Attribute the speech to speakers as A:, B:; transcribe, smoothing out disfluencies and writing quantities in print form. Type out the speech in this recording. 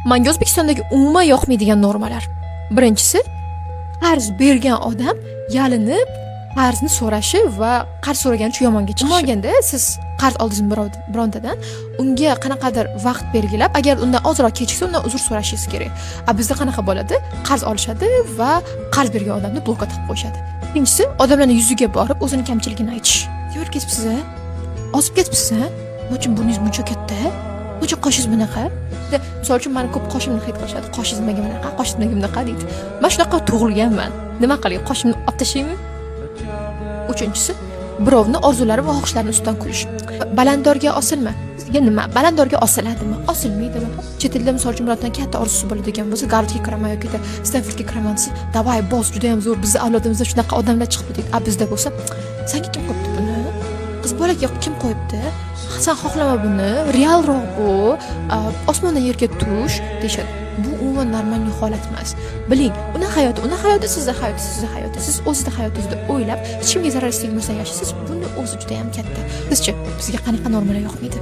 A: Menga O'zbekistondagi umuman yoqmaydigan normalar. Birinchisi, qarz bergan odam yalinib qarzni so'rashi va qarz so'ragani uchun yomonga chiqishi. Olganda siz qarz oldingiz birontadan, unga qanaqadir vaqt belgilab, agar undan ozroq kechiksa, undan uzr so'rashingiz kerak. Bizda qanaqa bo'ladi? Qarz olishadi va qarz bergan odamni blokka tiqib qo'yishadi. Ikkinchisi, odamlarning yuziga borib o'zini kamchiligini aytish. Yo'l ketibsiz-a? Ozib ketibsiz-a? Nechun burningiz buncha katta? Nechun qoshingiz bunaqa? Misol uchun meni ko'p qoshimni hid qilishadi. Qoshingiz nimaga bunaqa? Qoshingiz nimaga bunaqa deydi. Men shunaqa tug'ilganman. Nima qilay? Qoshimni olib tashlaymi? Uchinchisi, birovni orzulari va xohishlarini ustidan kulish. Balandorga osilma. Sizga nima? Balandorga osiladimi? Osilmaydimi? Chet elda misol uchun birontadan katta orzusi bo'ladigan bo'lsa, Garvardga kiraman yoki Stanfordga kiraman desa, "Davay, boss, juda ham zo'r. Bizning avlodimizda shunaqa odamlar chiqibdi" deydi. Bizda bo'lsa, "Senga kim qo'yibdi buni? Qiz bolaga kim qo'yibdi? Sen xohlama buni. Realroq bu. Osmondan yerga tush" deyshadi. Bu umuman normal holat emas. Biling, uning hayoti, sizning hayoti, sizning hayoti. Siz o'zingizning hayotingizni o'ylab, hech kimga zarar yetkazmasdan yashaysiz. Buni o'zi juda ham katta. Sizchi, bizga qanaqa normalar yoqmaydi?